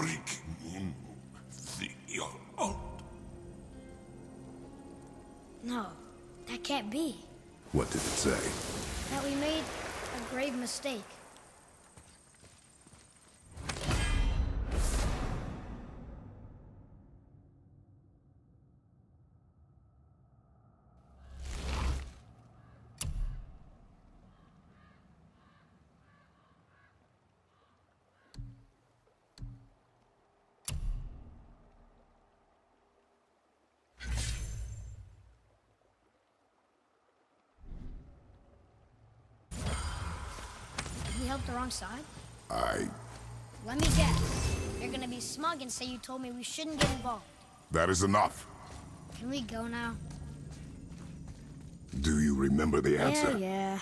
breaking the art. No, that can't be. What did it say? That we made a grave mistake. We helped the wrong side? Let me guess. You're gonna be smug and say you told me we shouldn't get involved. That is enough. Can we go now? Do you remember the answer? Yeah.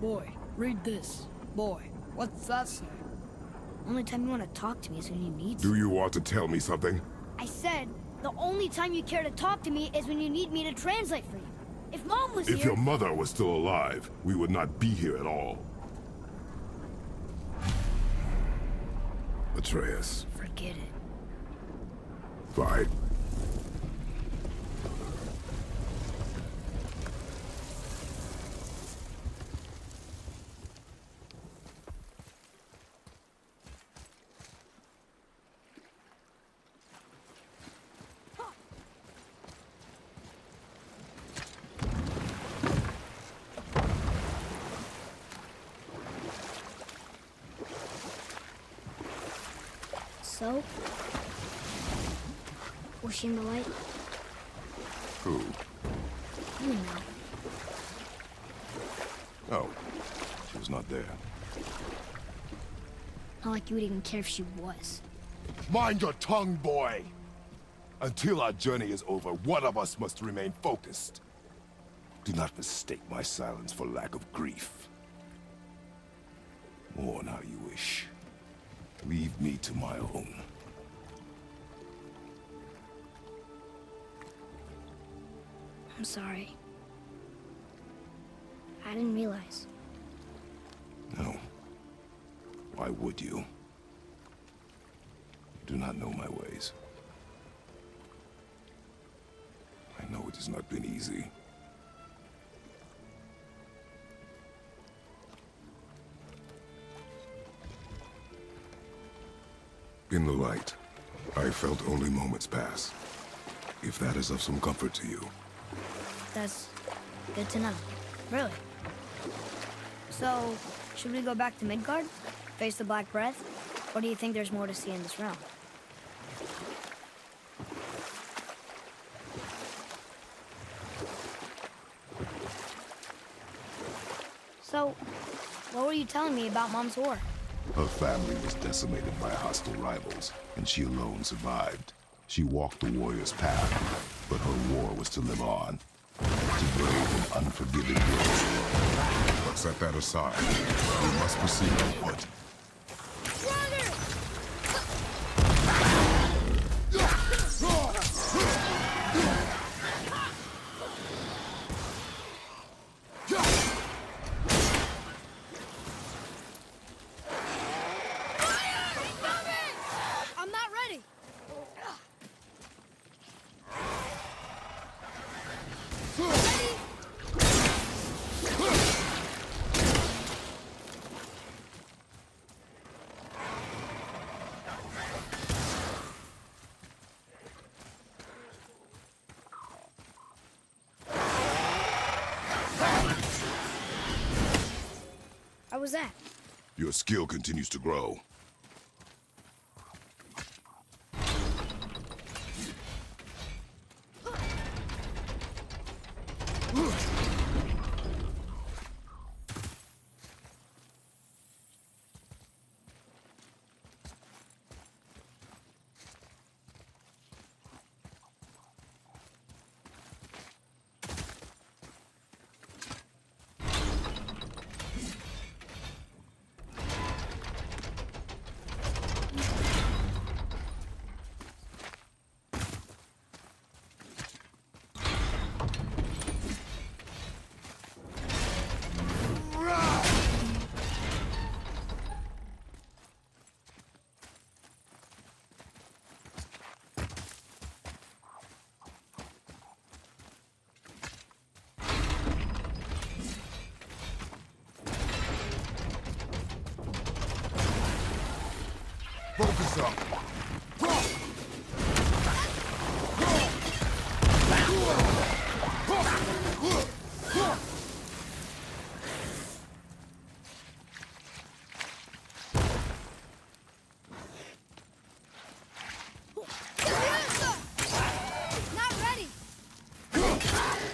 Boy, read this. Boy, what's that say? Only time you want to talk to me is when you need Do you want to tell me something? I said, the only time you care to talk to me is when you need me to translate for you. If Mom was If here... your mother was still alive, we would not be here at all. Atreus. Forget it. Fine. So? Was she in the light? Who? You know. Oh, she was not there. Not like you would even care if she was. Mind your tongue, boy! Until our journey is over, one of us must remain focused. Do not mistake my silence for lack of grief. Mourn how you wish. Leave me to my own. I'm sorry. I didn't realize. No. Why would you? You do not know my ways. I know it has not been easy. In the light, I felt only moments pass. If that is of some comfort to you. That's good to know. Really. So, should we go back to Midgard? Face the Black Breath? Or do you think there's more to see in this realm? So, what were you telling me about Mom's war? Her family was decimated by hostile rivals, and she alone survived. She walked the warrior's path, but her war was to live on, to brave an unforgiving world. But set that aside. We must proceed on foot. I'm not ready! How was that? Your skill continues to grow. some. Not ready. Hey,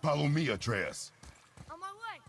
Follow me, Atreus. On my way.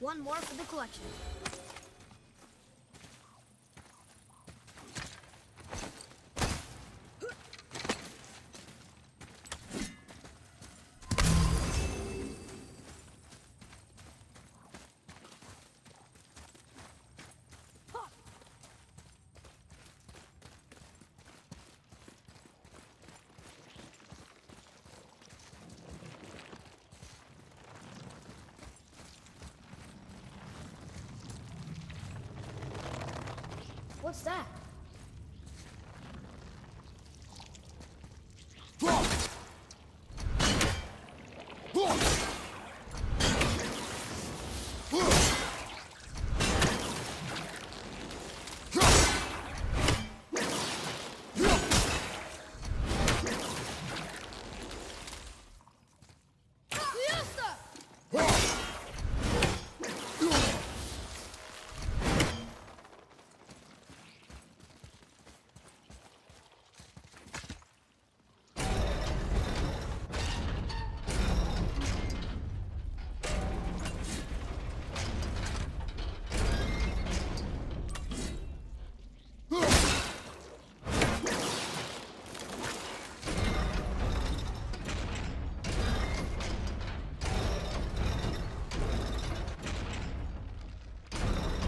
one more for the collection. What's that?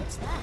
What's that?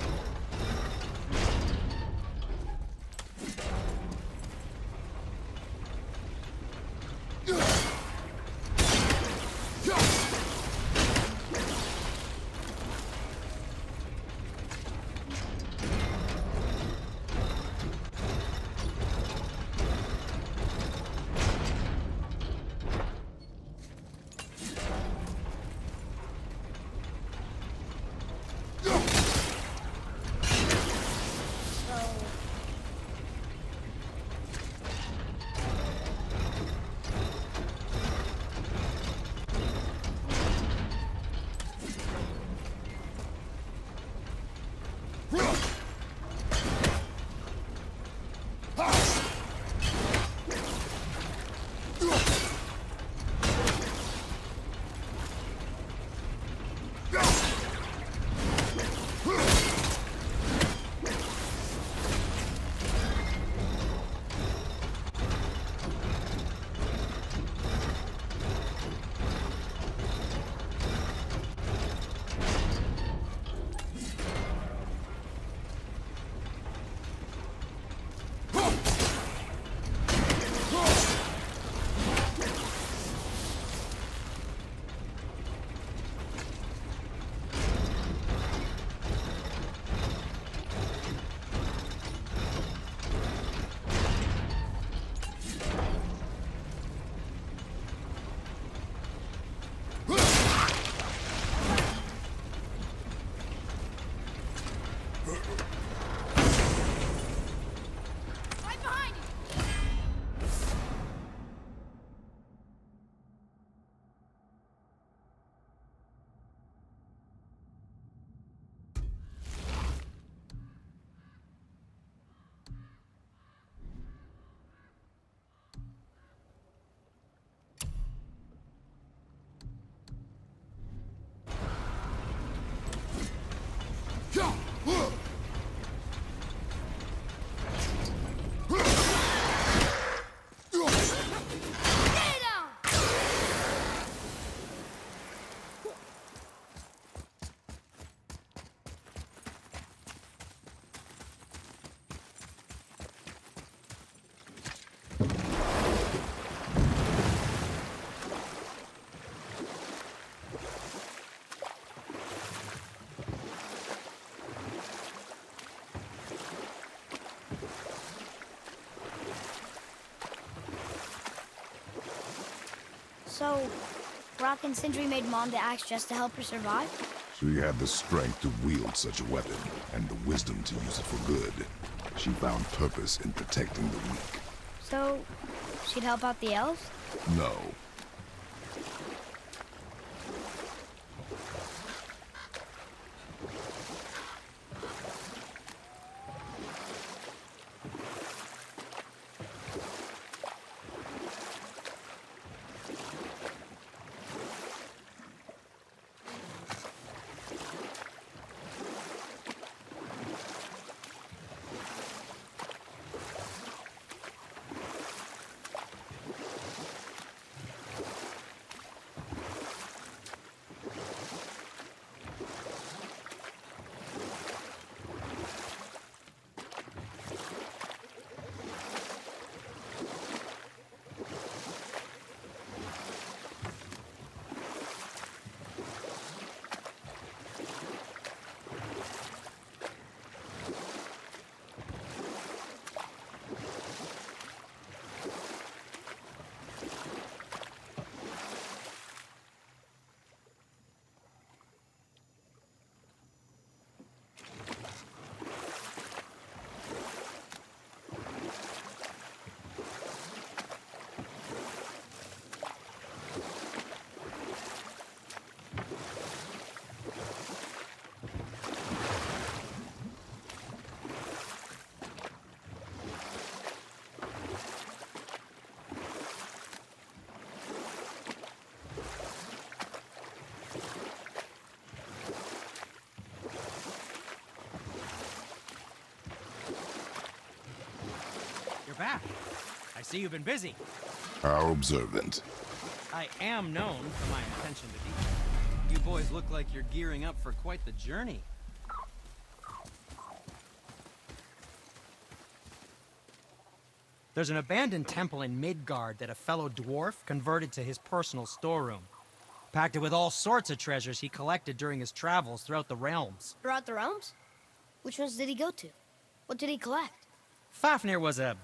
Right behind you! Stay down! So, Rock and Sindri made Mom the axe just to help her survive? She had the strength to wield such a weapon, and the wisdom to use it for good. She found purpose in protecting the weak. So, she'd help out the elves? No. see you've been busy. How observant. I am known for my attention to detail. You boys look like you're gearing up for quite the journey. There's an abandoned temple in Midgard that a fellow dwarf converted to his personal storeroom. Packed it with all sorts of treasures he collected during his travels throughout the realms. Throughout the realms? Which ones did he go to? What did he collect? Fafnir was a,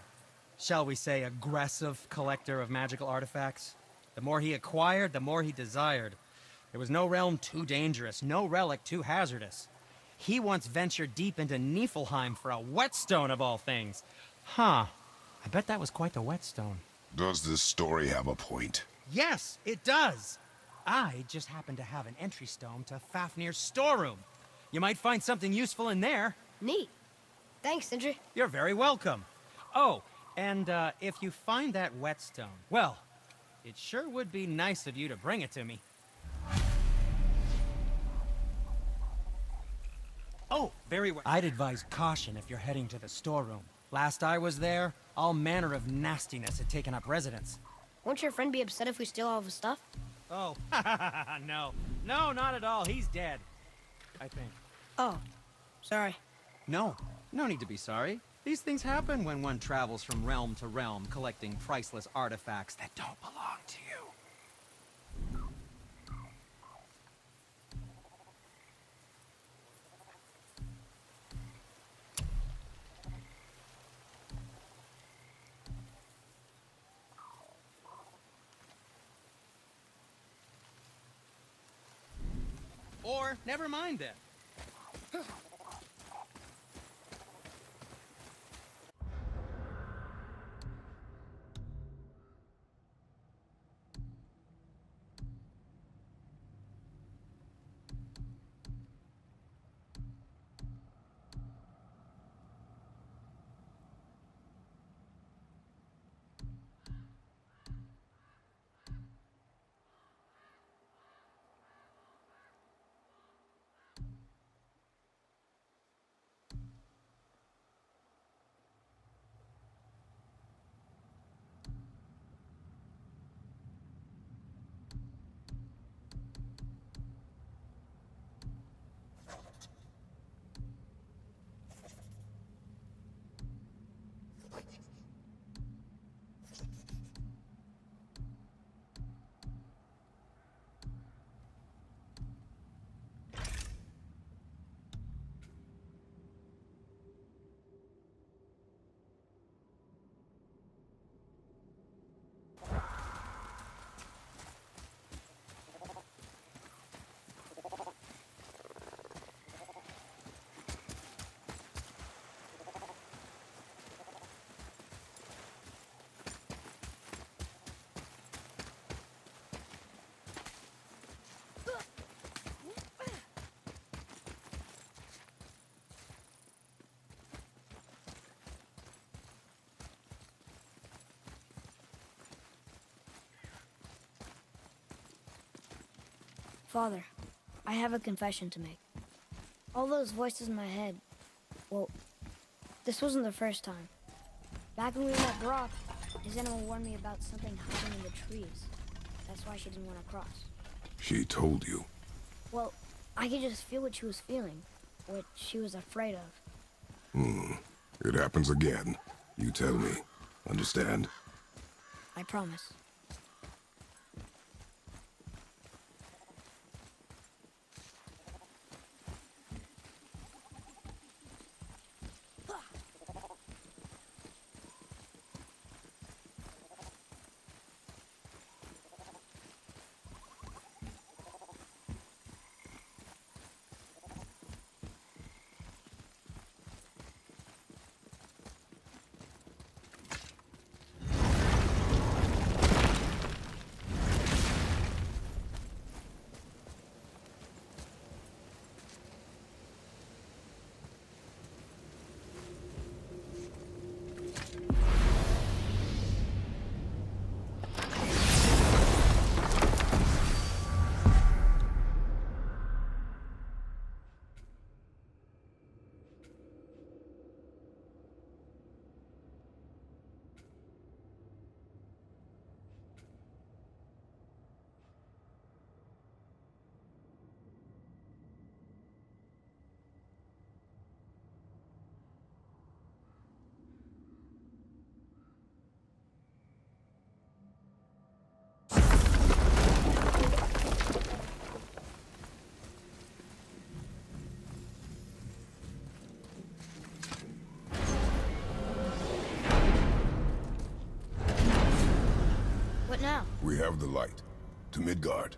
shall we say, aggressive collector of magical artifacts. The more he acquired, the more he desired. There was no realm too dangerous, no relic too hazardous. He once ventured deep into Niflheim for a whetstone of all things. Huh. I bet that was quite the whetstone. Does this story have a point? Yes, it does. I just happen to have an entry stone to Fafnir's storeroom. You might find something useful in there. Neat. Thanks, Sindri. You're very welcome. Oh, and if you find that whetstone, well, it sure would be nice of you to bring it to me. Oh, very well. I'd advise caution if you're heading to the storeroom. Last I was there, all manner of nastiness had taken up residence. Won't your friend be upset if we steal all of his stuff? Oh, no. No, not at all. He's dead. I think. Oh, sorry. No, no need to be sorry. These things happen when one travels from realm to realm, collecting priceless artifacts that don't belong to you. Or, never mind then. Father, I have a confession to make. All those voices in my head, well, this wasn't the first time. Back when we met Brock, his animal warned me about something hiding in the trees. That's why she didn't want to cross. She told you. Well, I could just feel what she was feeling, what she was afraid of. It happens again. You tell me. Understand? I promise. What now? We have the light. To Midgard.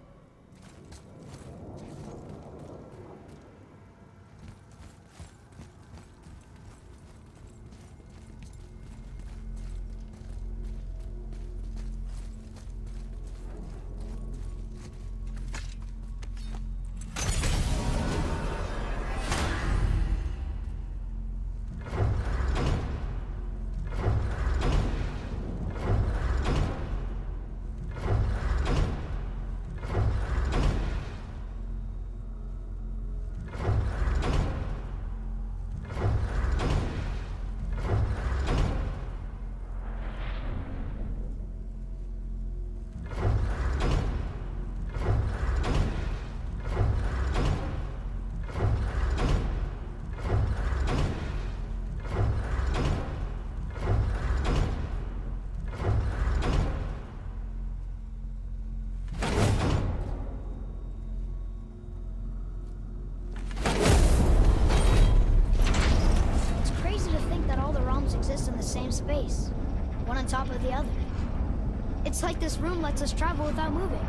It's crazy to think that all the realms exist in the same space, one on top of the other. It's like this room lets us travel without moving.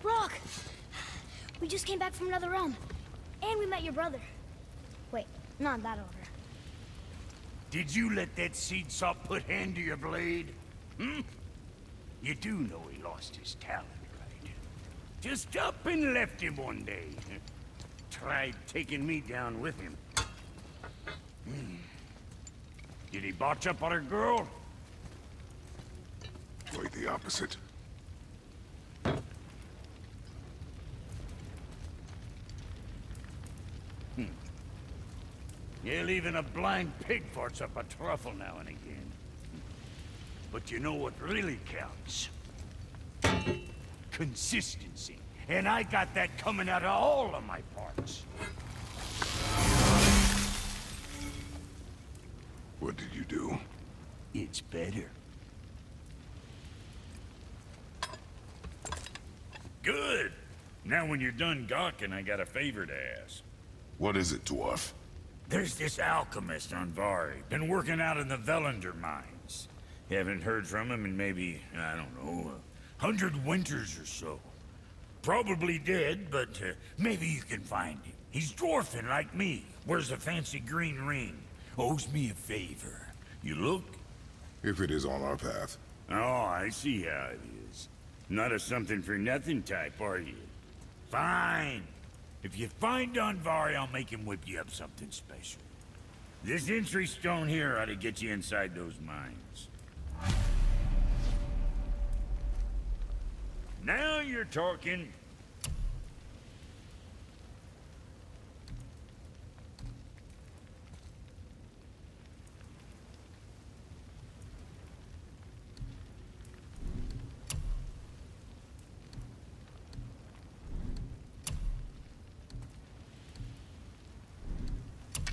Rock! We just came back from another realm. And we met your brother. Wait, not in that order. Did you let that seed sop put hand to your blade? Hmm? You do know he lost his talent, right? Just up and left him one day. Tried taking me down with him. Did he botch up on her girl? Quite the opposite. Yeah, even a blind pig farts up a truffle now and again. But you know what really counts? Consistency. And I got that coming out of all of my parts. What did you do? It's better. Good! Now when you're done gawking, I got a favor to ask. What is it, dwarf? There's this alchemist on Vari, been working out in the Velander mines. Haven't heard from him in maybe, I don't know, 100 winters or so. Probably dead, but maybe you can find him. He's dwarfing like me, wears a fancy green ring, owes me a favor. You look? If it is on our path. Oh, I see how it is. Not a something-for-nothing type, are you? Fine. If you find Andvari, I'll make him whip you up something special. This entry stone here ought to get you inside those mines. Now you're talking.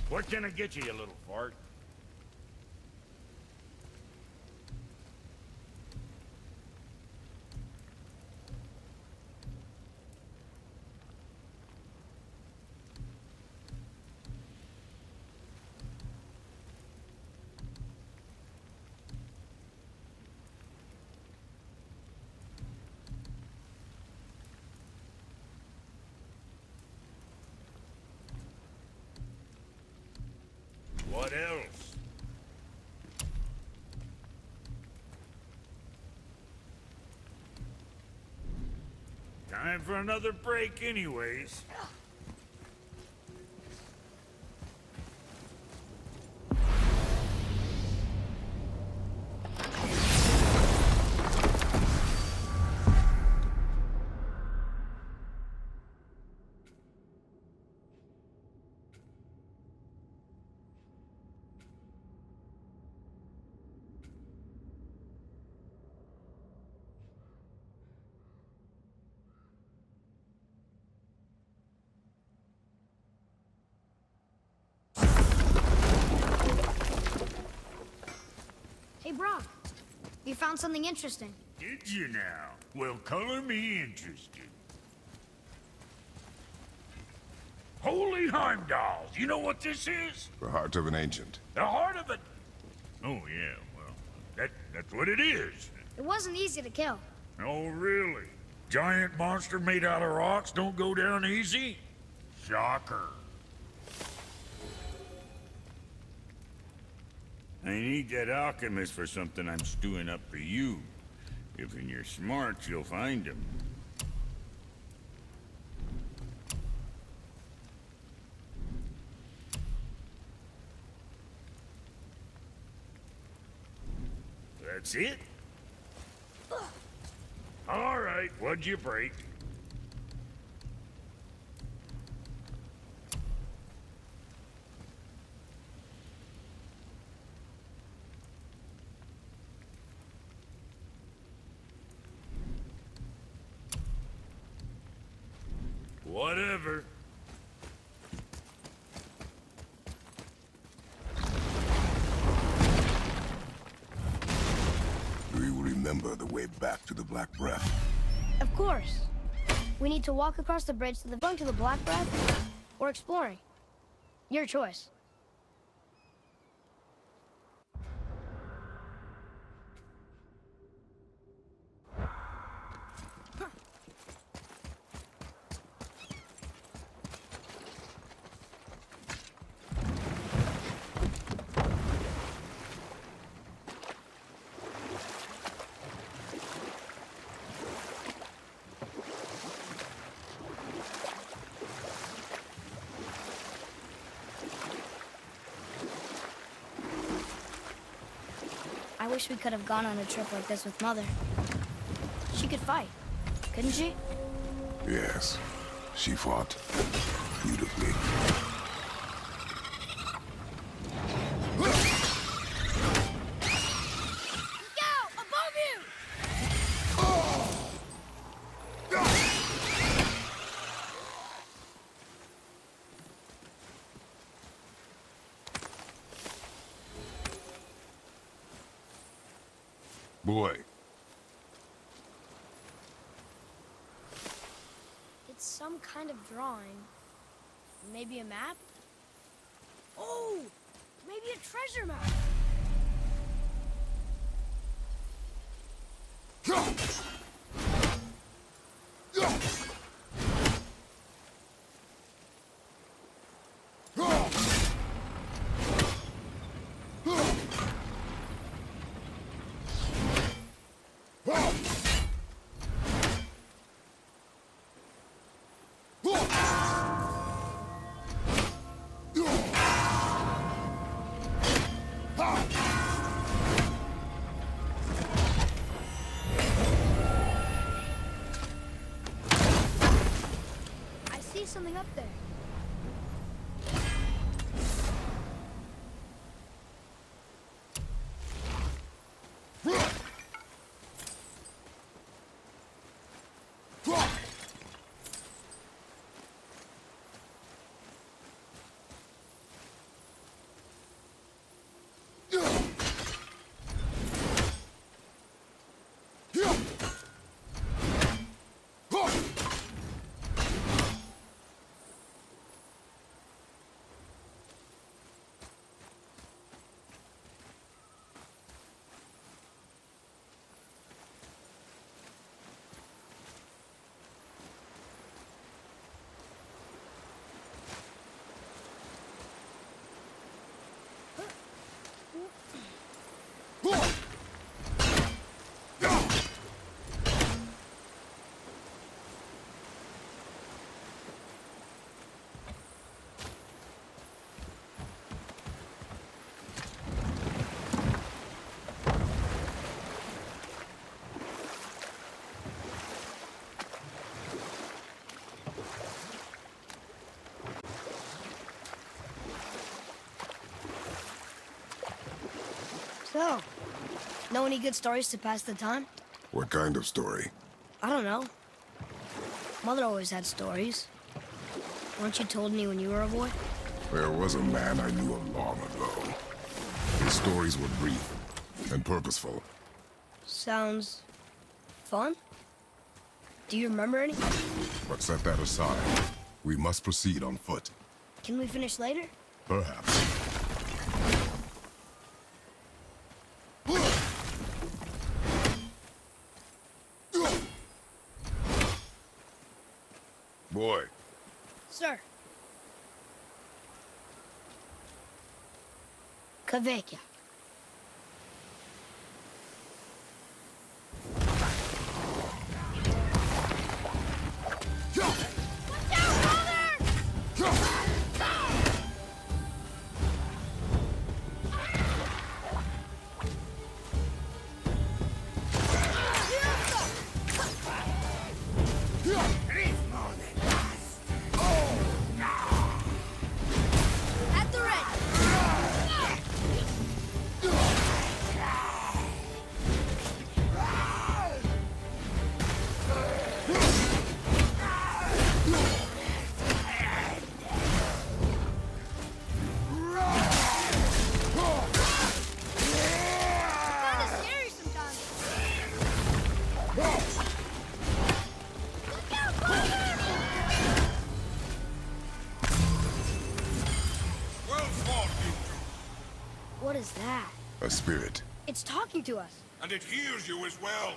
What can I get you, you little fart? What else? Time for another break anyways. Hey, Brock. You found something interesting. Did you now? Well, color me interested. Holy Heimdalls! You know what this is? The heart of an ancient. The heart of it. Oh, yeah, well, that's what it is. It wasn't easy to kill. Oh, really? Giant monster made out of rocks don't go down easy? Shocker. I need that alchemist for something I'm stewing up for you. If you're smart, you'll find him. That's it? All right, what'd you break? Whatever. Do you remember the way back to the Black Breath? Of course. We need to walk across the bridge to the going to the Black Breath or exploring. Your choice. I wish we could have gone on a trip like this with Mother. She could fight, couldn't she? Yes. She fought beautifully. Go! Above you! Boy, It's some kind of drawing. Maybe a map? Oh! Maybe a treasure map! I see something up there. So, know any good stories to pass the time? What kind of story? I don't know. Mother always had stories. Weren't you told me when you were a boy? There was a man I knew long ago. His stories were brief and purposeful. Sounds fun. Do you remember any? But set that aside. We must proceed on foot. Can we finish later? Perhaps. Boy, Sir. Kavekya. At the ready. Kinda scary sometimes. Look out, Father! Well fought, you What is that? a spirit. It's talking to us. two. And it hears you as well.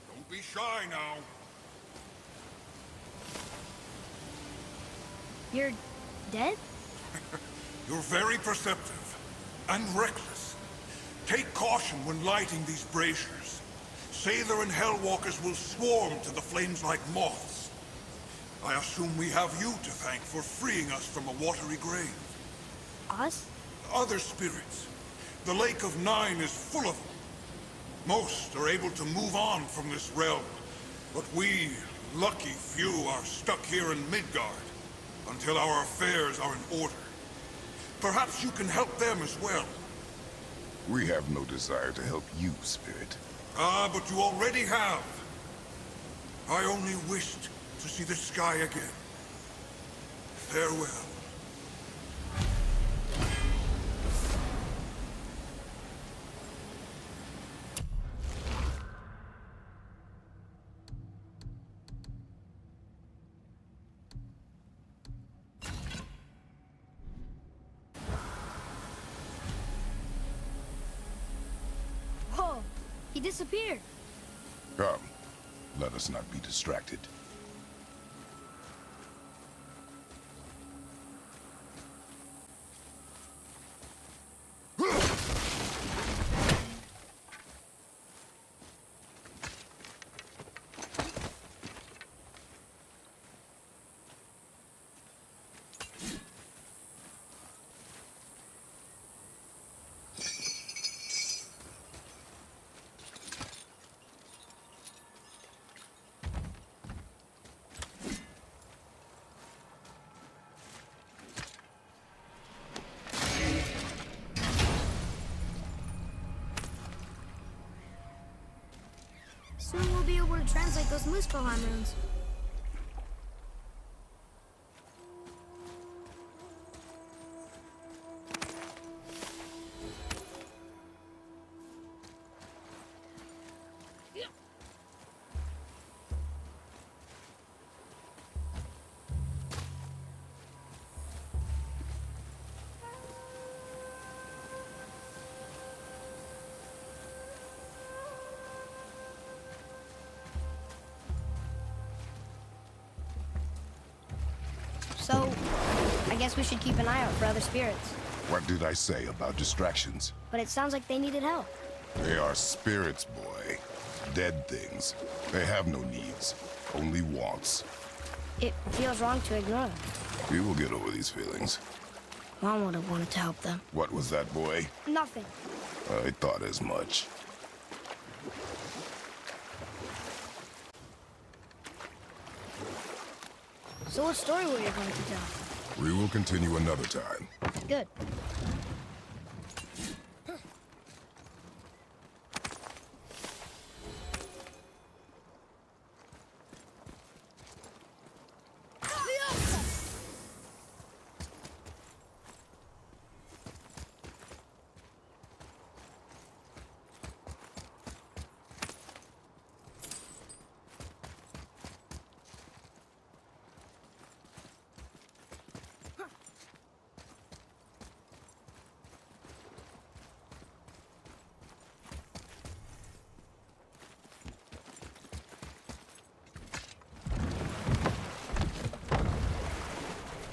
Don't be shy now. You're dead? You're very perceptive and reckless. Take caution when lighting these braziers. Sailor and Hellwalkers will swarm to the flames like moths. I assume we have you to thank for freeing us from a watery grave. Us? Other spirits. The Lake of Nine is full of them. Most are able to move on from this realm, but we, lucky few, are stuck here in Midgard until our affairs are in order. Perhaps you can help them as well. We have no desire to help you, spirit. Ah, but you already have. I only wished to see the sky again. Farewell. Whoa, he disappeared. Come, let us not be distracted. Soon we'll be able to translate those Muspelheim runes. So, I guess we should keep an eye out for other spirits. What did I say about distractions? But it sounds like they needed help. They are spirits, boy. Dead things. They have no needs, only wants. It feels wrong to ignore them. We will get over these feelings. Mom would have wanted to help them. What was that, boy? Nothing. I thought as much. So what story were you going to tell? We will continue another time. Good.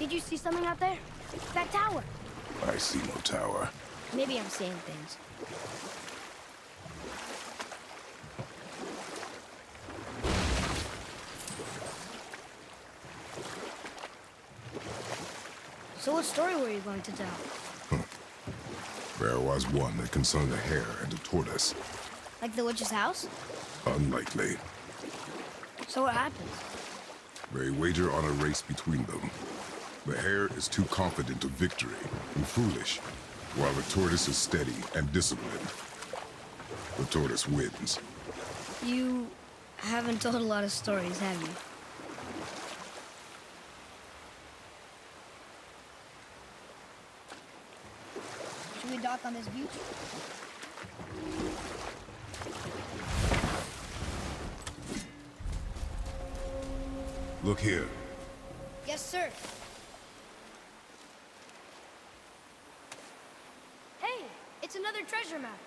Did you see something out there? That tower. I see no tower. Maybe I'm seeing things. So what story were you going to tell? There was one that concerned a hare and a tortoise. Like the witch's house? Unlikely. So what happens? They wager on a race between them. The hare is too confident of victory and foolish, while the tortoise is steady and disciplined. The tortoise wins. You haven't told a lot of stories, have you? Should we dock on this beach? Look here. Yes, sir. Hey, it's another treasure map.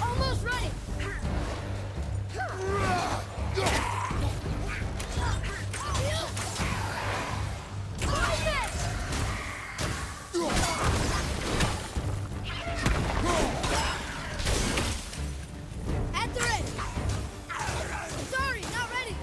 Almost ready. At the ready. Sorry, not ready.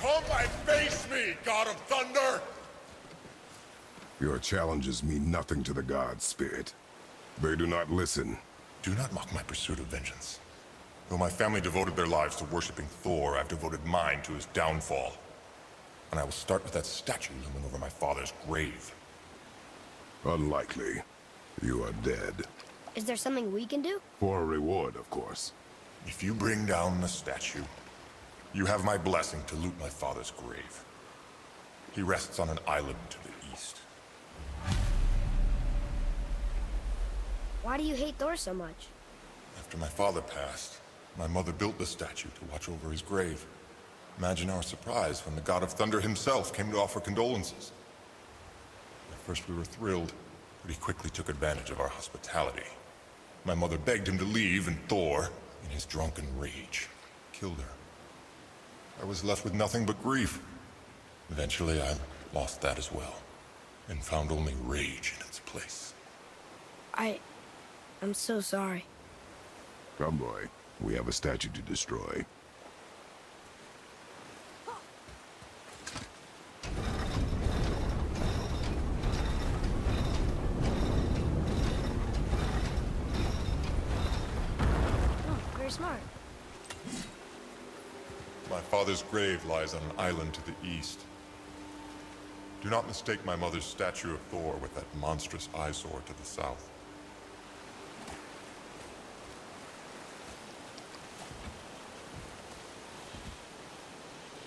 Come and face me, God of Thunder! Your challenges mean nothing to the gods, Spirit. They do not listen. Do not mock my pursuit of vengeance. Though my family devoted their lives to worshipping Thor, I've devoted mine to his downfall. And I will start with that statue looming over my father's grave. Unlikely. You are dead. Is there something we can do? For a reward, of course. If you bring down the statue, you have my blessing to loot my father's grave. He rests on an island to the east. Why do you hate Thor so much? After my father passed, my mother built the statue to watch over his grave. Imagine our surprise when the God of Thunder himself came to offer condolences. At first we were thrilled, but he quickly took advantage of our hospitality. My mother begged him to leave, and Thor, in his drunken rage, killed her. I was left with nothing but grief. Eventually I lost that as well, and found only rage in its place. I'm so sorry. Come, boy. We have a statue to destroy. Oh, very smart. My father's grave lies on an island to the east. Do not mistake my mother's statue of Thor with that monstrous eyesore to the south.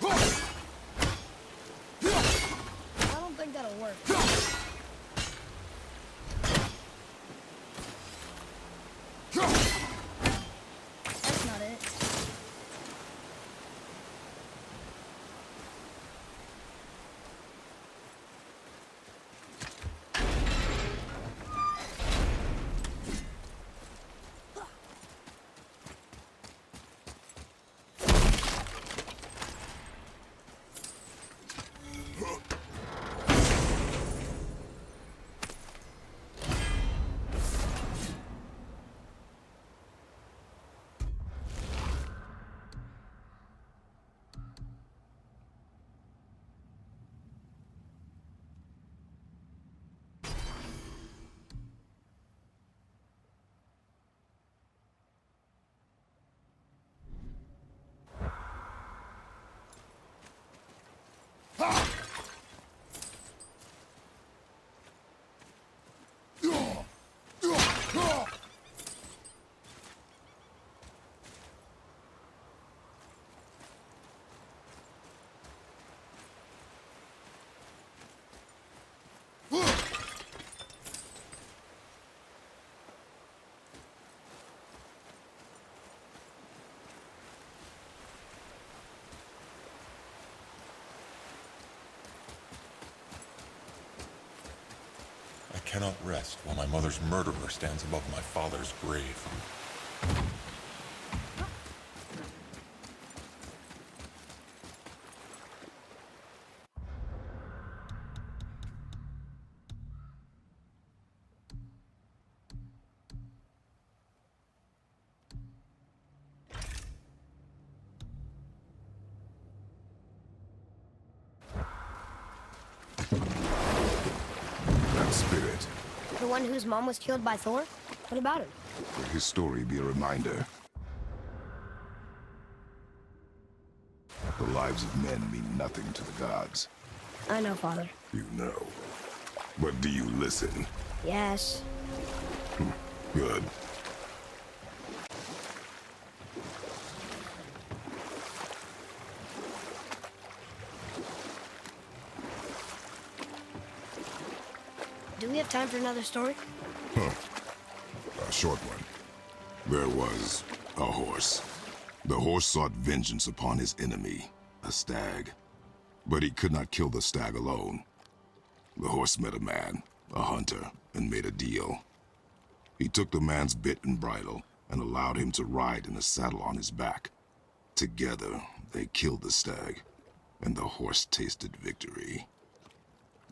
I don't think that'll work. That's not it. I cannot rest while my mother's murderer stands above my father's grave. That spirit. The one whose mom was killed by Thor? What about him? Will his story be a reminder? The lives of men mean nothing to the gods. I know, Father. You know. But do you listen? Yes. Good. Do we have time for another story? A short one. There was a horse. The horse sought vengeance upon his enemy, a stag. But he could not kill the stag alone. The horse met a man, a hunter, and made a deal. He took the man's bit and bridle and allowed him to ride in a saddle on his back. Together, they killed the stag, and the horse tasted victory.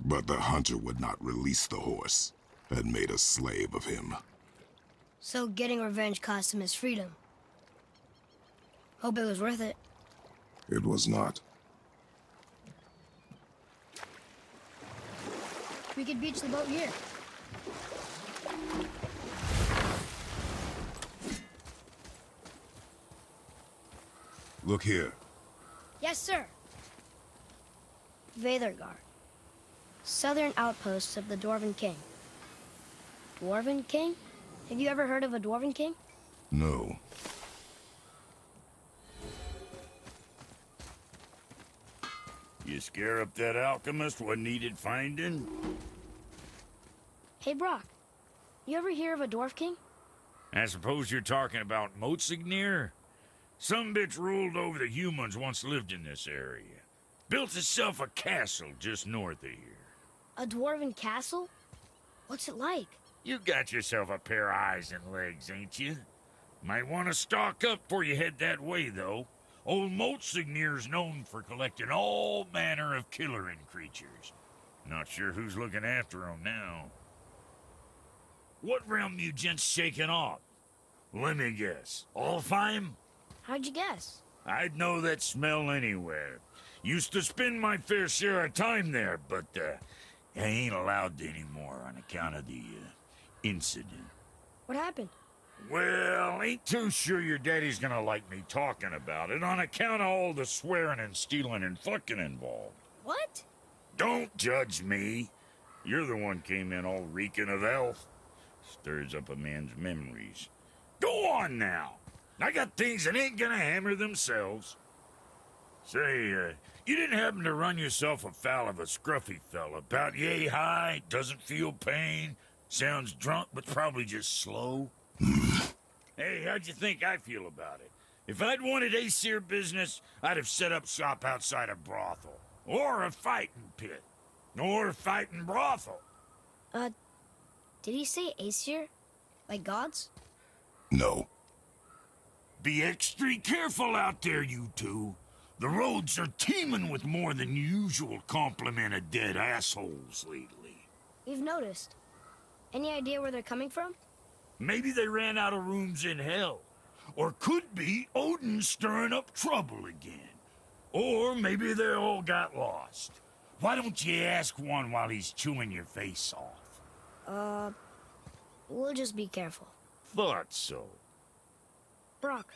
But the hunter would not release the horse and made a slave of him. So getting revenge cost him his freedom. Hope it was worth it. It was not. We could beach the boat here. Look here. Yes, sir. Veithergard. Southern outposts of the Dwarven King. Dwarven King? Have you ever heard of a Dwarven King? No. You scare up that alchemist what needed finding? Hey, Brock. You ever hear of a Dwarf King? I suppose you're talking about Motsignir? Some bitch ruled over the humans once lived in this area. Built itself a castle just north of here. A Dwarven castle? What's it like? You got yourself a pair of eyes and legs, ain't you? Might want to stock up before you head that way, though. Old Motsignir's known for collecting all manner of killerin creatures. Not sure who's looking after 'em now. What realm you gents shaking off? Let me guess. Alfheim? How'd you guess? I'd know that smell anywhere. Used to spend my fair share of time there, but I ain't allowed to anymore on account of the incident. What happened? Well, ain't too sure your daddy's gonna like me talking about it on account of all the swearing and stealing and fucking involved. What? Don't judge me. You're the one came in all reeking of elf. Stirs up a man's memories. Go on now. I got things that ain't gonna hammer themselves. Say, you didn't happen to run yourself afoul of a scruffy fella, about yay high, doesn't feel pain, sounds drunk but probably just slow? Hey, how'd you think I feel about it? If I'd wanted Aesir business, I'd have set up shop outside a brothel. Or a fighting pit. Or a fighting brothel. Did he say Aesir? Like gods? No. Be extra careful out there, you two. The roads are teeming with more than usual complement of dead assholes lately. We've noticed. Any idea where they're coming from? Maybe they ran out of rooms in hell. Or could be Odin stirring up trouble again. Or maybe they all got lost. Why don't you ask one while he's chewing your face off? We'll just be careful. Thought so. Brock,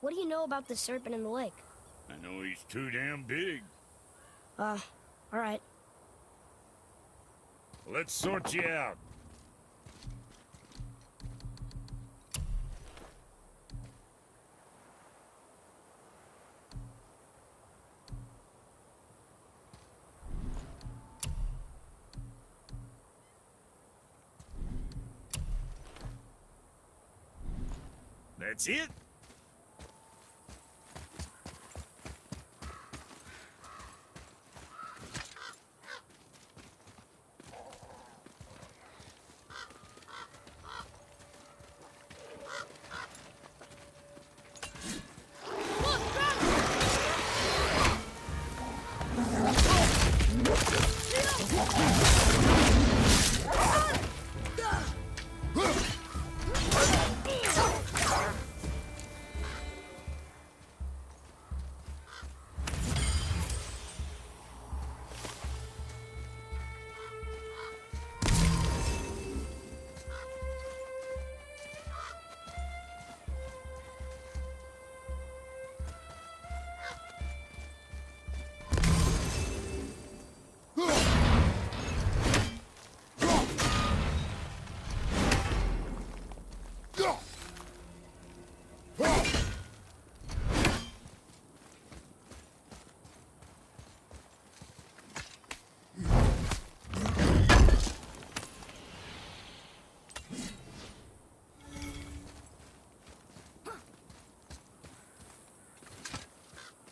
what do you know about the serpent in the lake? I know he's too damn big. Alright. Let's sort you out. That's it?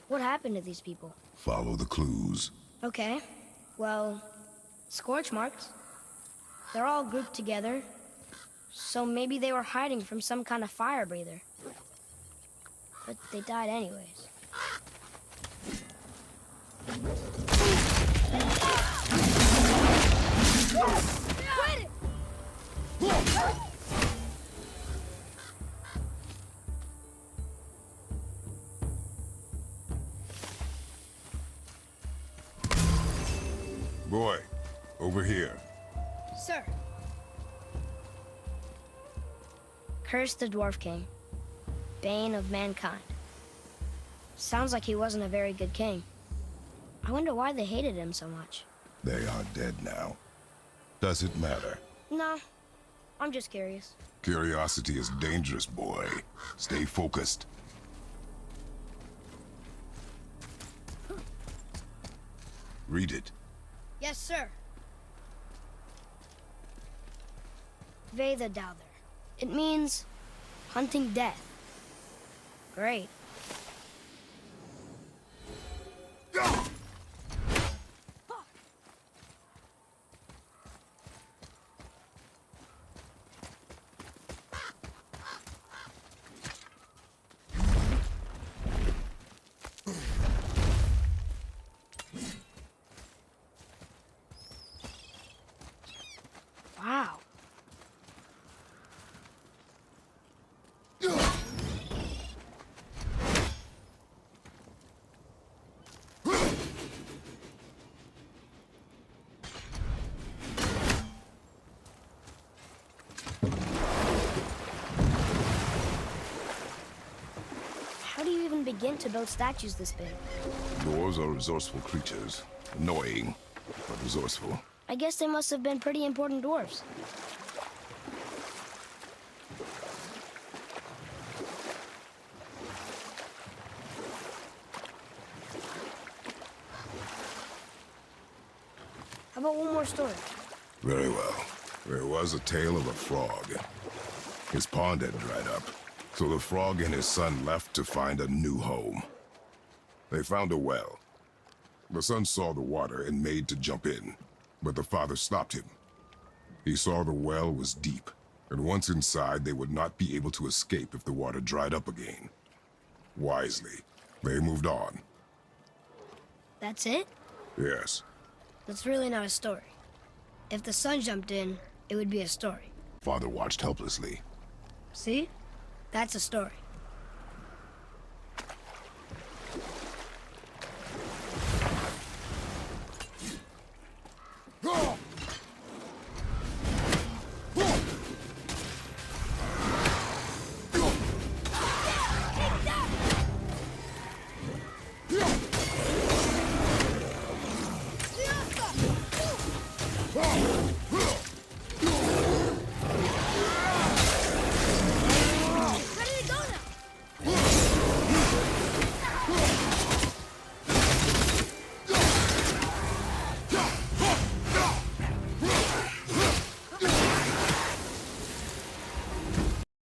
What happened to these people? Follow the clues. Okay. Well, scorch marks. They're all grouped together. So maybe they were hiding from some kind of fire breather. But they died anyways. Quit it! Boy, over here. Sir, Curse the Dwarf King, bane of mankind. Sounds like he wasn't a very good king. I wonder why they hated him so much. They are dead now. Does it matter? No, I'm just curious. Curiosity is dangerous, boy. Stay focused. Read it. Yes, sir. Veda Douther. It means hunting death. Great. Wow. How do you even begin to build statues this big? Dwarves are resourceful creatures. Annoying, but resourceful. I guess they must have been pretty important dwarves. How about one more story? Very well. There was a tale of a frog. His pond had dried up, so the frog and his son left to find a new home. They found a well. The son saw the water and made to jump in, but the father stopped him. He saw the well was deep, and once inside, they would not be able to escape if the water dried up again. Wisely, they moved on. That's it? Yes. That's really not a story. If the sun jumped in, it would be a story. Father watched helplessly. See? That's a story. Oh!